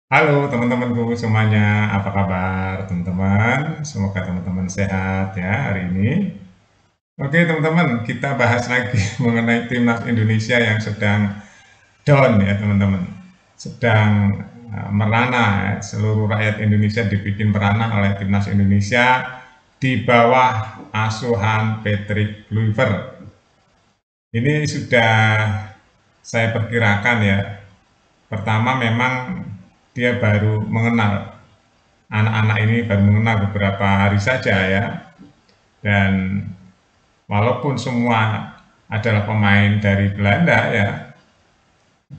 Halo teman-temanku semuanya, apa kabar teman-teman? Semoga teman-teman sehat ya hari ini. Oke teman-teman, kita bahas lagi mengenai timnas Indonesia yang sedang down ya teman-teman. Sedang merana ya. Seluruh rakyat Indonesia dibikin merana oleh timnas Indonesia di bawah asuhan Patrick Kluivert. Ini sudah saya perkirakan ya. Pertama memang dia baru mengenal anak-anak ini baru mengenal beberapa hari saja ya, dan walaupun semua adalah pemain dari Belanda ya,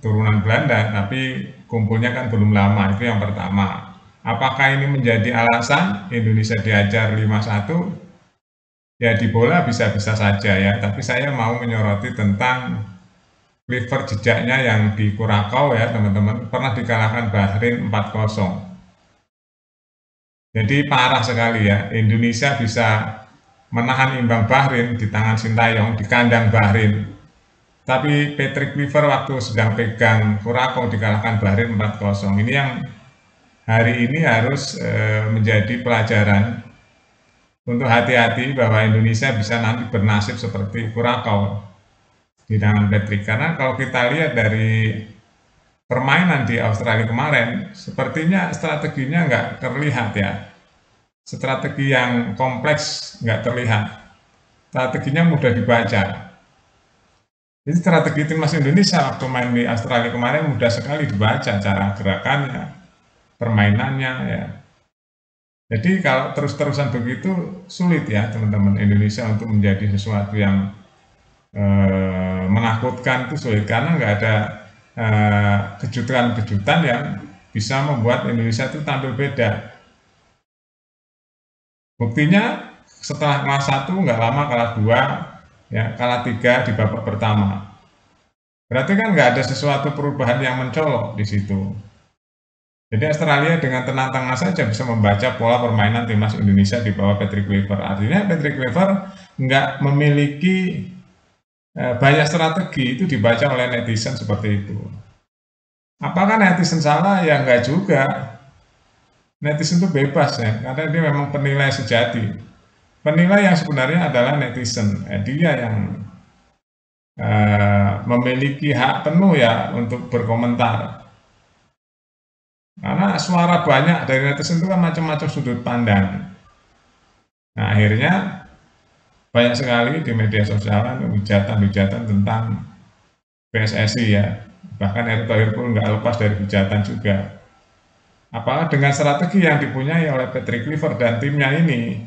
turunan Belanda, tapi kumpulnya kan belum lama, itu yang pertama. Apakah ini menjadi alasan Indonesia diajar 5-1? Ya di bola bisa-bisa saja ya, tapi saya mau menyoroti tentang Clifford jejaknya yang di Kurakau ya teman-teman, pernah dikalahkan Bahrain 4-0. Jadi parah sekali ya, Indonesia bisa menahan imbang Bahrain di tangan Sintayong di kandang Bahrain. Tapi Patrick Kluivert waktu sedang pegang Curacao dikalahkan Bahrain 4-0. Ini yang hari ini harus menjadi pelajaran untuk hati-hati bahwa Indonesia bisa nanti bernasib seperti Curacao di tangan Patrick. Karena kalau kita lihat dari permainan di Australia kemarin, sepertinya strateginya nggak terlihat ya. Strategi yang kompleks nggak terlihat. Strateginya mudah dibaca. Jadi strategi timnas Indonesia waktu main di Australia kemarin mudah sekali dibaca cara gerakannya, permainannya ya. Jadi kalau terus-terusan begitu sulit ya teman-teman Indonesia untuk menjadi sesuatu yang menakutkan, itu sulit karena nggak ada kejutan-kejutan yang bisa membuat Indonesia itu tampil beda. Buktinya setelah kelas 1 nggak lama kalah 2, ya kalah 3 di babak pertama. Berarti kan nggak ada sesuatu perubahan yang mencolok di situ. Jadi Australia dengan tenang tengah saja bisa membaca pola permainan timnas Indonesia di bawah Patrick Kluivert. Artinya Patrick Kluivert nggak memiliki banyak strategi, itu dibaca oleh netizen seperti itu. Apakah netizen salah? Ya nggak juga. Netizen itu bebas ya, karena dia memang penilai sejati. Penilai yang sebenarnya adalah netizen. Dia yang memiliki hak penuh ya untuk berkomentar. Karena suara banyak dari netizen itu kan macam-macam sudut pandang. Nah, akhirnya banyak sekali di media sosial hujatan-hujatan tentang PSSI ya. Bahkan Erick Thohir pun nggak lepas dari hujatan juga. Apakah dengan strategi yang dipunyai oleh Patrick Kluivert dan timnya ini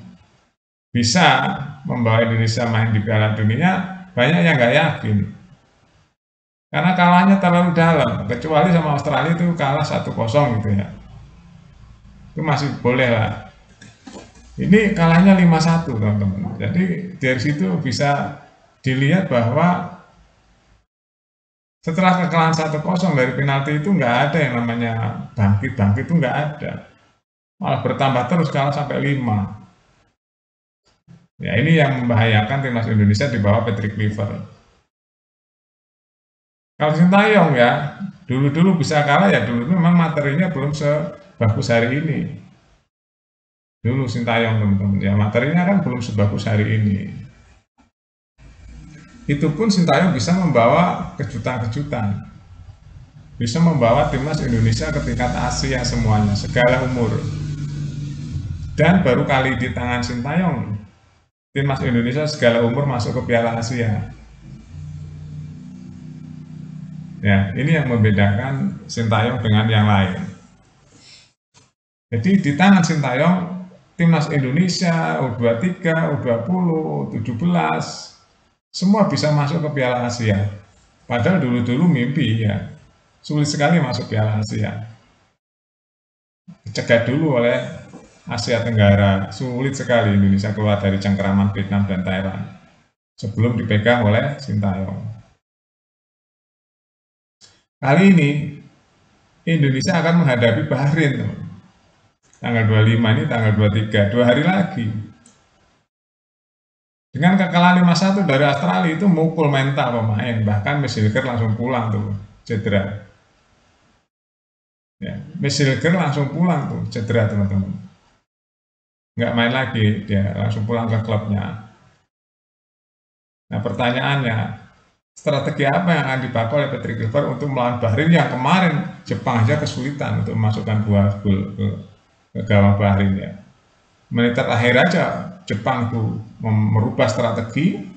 bisa membawa Indonesia main di Piala Dunia? Banyak yang nggak yakin. Karena kalahnya terlalu dalam, kecuali sama Australia itu kalah 1-0 gitu ya. Itu masih boleh lah. Ini kalahnya 5-1 teman-teman. Jadi dari situ bisa dilihat bahwa setelah kekalahan 1-0 dari penalti itu nggak ada yang namanya bangkit-bangkit, itu nggak ada. Malah bertambah terus kalah sampai 5. Ya ini yang membahayakan timnas Indonesia di bawah Patrick Kluivert. Kalau Sintayong ya, dulu-dulu bisa kalah ya, dulu memang materinya belum sebagus hari ini. Dulu Sintayong teman-teman ya, materinya kan belum sebagus hari ini. Itu pun Sintayong bisa membawa kejutan-kejutan, bisa membawa timnas Indonesia ke tingkat Asia semuanya, segala umur. Dan baru kali di tangan Sintayong, timnas Indonesia segala umur masuk ke Piala Asia. Ya, ini yang membedakan Sintayong dengan yang lain. Jadi di tangan Sintayong, timnas Indonesia, U23, U20, U17, semua bisa masuk ke Piala Asia. Padahal dulu-dulu mimpi ya, sulit sekali masuk Piala Asia. Dicegat dulu oleh Asia Tenggara, sulit sekali Indonesia keluar dari cengkeraman Vietnam dan Thailand sebelum dipegang oleh Sintayong. Kali ini Indonesia akan menghadapi Bahrain, tanggal 25 ini tanggal 23, 2 hari lagi. Dengan kekalahan 5-1 dari Australia itu mukul mental pemain, bahkan Messi langsung pulang tuh, cedera. Ya, Silger langsung pulang tuh, cedera teman-teman. Nggak main lagi, dia langsung pulang ke klubnya. Nah pertanyaannya, strategi apa yang akan dipakai oleh Patrick Kluivert untuk melawan Bahrain yang kemarin Jepang aja kesulitan untuk memasukkan 2 gol ke gawang Bahrain ya. Menit terakhir aja Jepang itu merubah strategi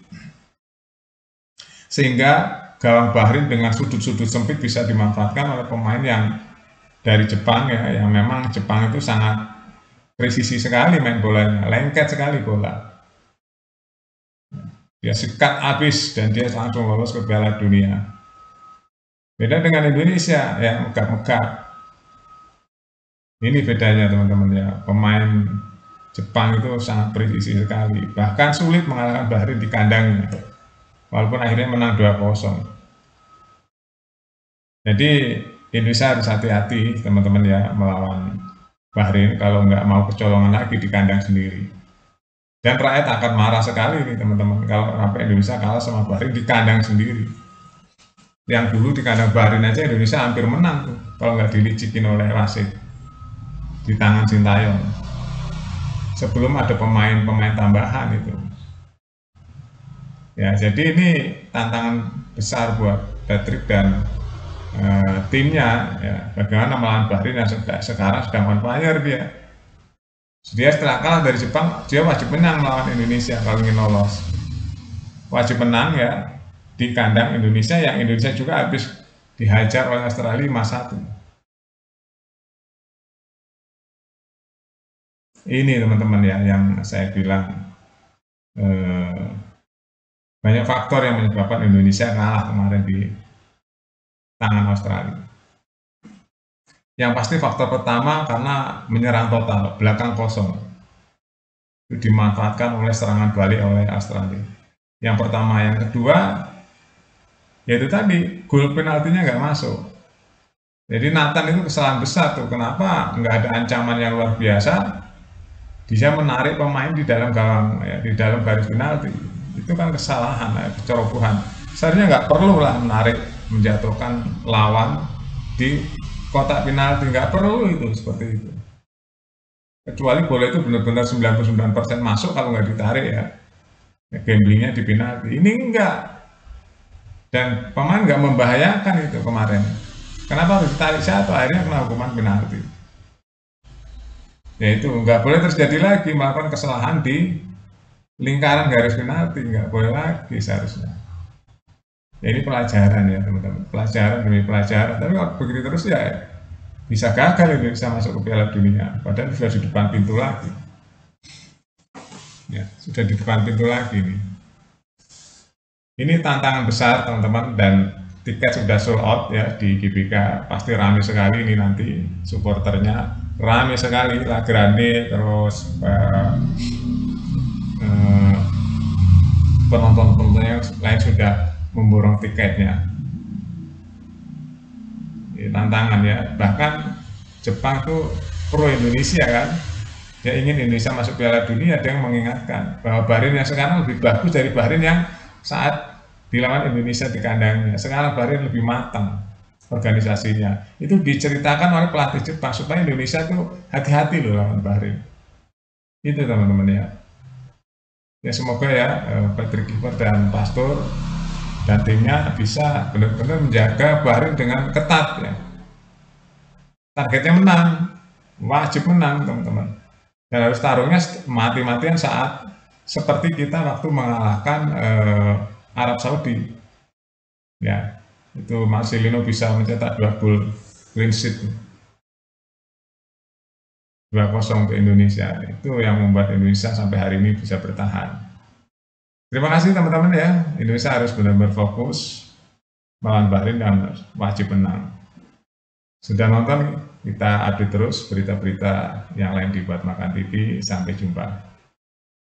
sehingga gawang Bahrain dengan sudut-sudut sempit bisa dimanfaatkan oleh pemain yang dari Jepang ya, yang memang Jepang itu sangat presisi sekali main bolanya, lengket sekali bola. Dia sikat habis dan dia langsung lolos ke Piala Dunia. Beda dengan Indonesia yang megap-megap. Ini bedanya teman-teman ya, pemain Jepang itu sangat presisi sekali, bahkan sulit mengalahkan Bahrain di kandangnya, walaupun akhirnya menang 2-0. Jadi Indonesia harus hati-hati teman-teman ya melawan Bahrain kalau nggak mau kecolongan lagi di kandang sendiri. Dan rakyat akan marah sekali nih teman-teman kalau sampai Indonesia kalah sama Bahrain di kandang sendiri. Yang dulu di kandang Bahrain aja Indonesia hampir menang tuh kalau nggak dilicikin oleh wasit di tangan Sintayong. Sebelum ada pemain-pemain tambahan itu. Ya, jadi ini tantangan besar buat Patrick dan timnya ya, bagaimana melawan Bahrain yang sekarang sedang on fire dia. Dia setelah kalah dari Jepang, dia wajib menang melawan Indonesia kalau ingin lolos. Wajib menang ya di kandang Indonesia yang Indonesia juga habis dihajar oleh Australia 5-1. Ini teman-teman ya yang saya bilang banyak faktor yang menyebabkan Indonesia kalah kemarin di tangan Australia. Yang pasti faktor pertama karena menyerang total, belakang kosong. Itu dimanfaatkan oleh serangan balik oleh Australia. Yang pertama, yang kedua, yaitu tadi, gol penaltinya nggak masuk. Jadi Nathan itu kesalahan besar tuh, kenapa nggak ada ancaman yang luar biasa, bisa menarik pemain di dalam gawang, ya, di dalam garis penalti. Itu kan kesalahan, ya, kecerobohan. Seharusnya nggak perlu lah menarik, menjatuhkan lawan di kotak penalti, nggak perlu itu seperti itu. Kecuali bola itu benar-benar 99% masuk kalau nggak ditarik ya. Gamblingnya di penalti. Ini enggak. Dan pemain nggak membahayakan itu kemarin. Kenapa harus ditarik satu? Akhirnya kena hukuman penalti. Ya itu nggak boleh terjadi lagi melakukan kesalahan di lingkaran garis penalti, nggak boleh lagi seharusnya. Ya ini pelajaran ya teman-teman, pelajaran demi pelajaran. Tapi kalau begitu terus ya bisa gagal Indonesia masuk ke Piala Dunia. Padahal sudah di depan pintu lagi. Ya sudah di depan pintu lagi nih. Ini tantangan besar teman-teman dan tiket sudah sold out ya di GBK, pasti ramai sekali ini nanti supporternya, ramai sekali La Grande, terus penonton-penonton yang lain sudah memborong tiketnya. Ini tantangan ya, bahkan Jepang tuh pro Indonesia kan, dia ingin Indonesia masuk Piala Dunia, dia mengingatkan bahwa Bahrain yang sekarang lebih bagus dari Bahrain yang saat dilawan Indonesia di kandangnya. Sekarang Bahrain lebih matang organisasinya. Itu diceritakan oleh pelatih Jepang supaya Indonesia tuh hati-hati loh lawan Bahrain. Itu teman-teman ya. Ya semoga ya Patrick Kluivert dan Pastor dan timnya bisa benar-benar menjaga Bahrain dengan ketat ya. Targetnya menang, wajib menang teman-teman. Dan harus taruhnya mati-matian saat seperti kita waktu mengalahkan Arab Saudi. Ya, itu Marcelino bisa mencetak 2 gol clean sheet. 2-0 ke Indonesia. Itu yang membuat Indonesia sampai hari ini bisa bertahan. Terima kasih teman-teman ya. Indonesia harus benar-benar fokus melawan Bahrain dan wajib menang. Sudah nonton, kita update terus berita-berita yang lain di Buat Makan TV. Sampai jumpa.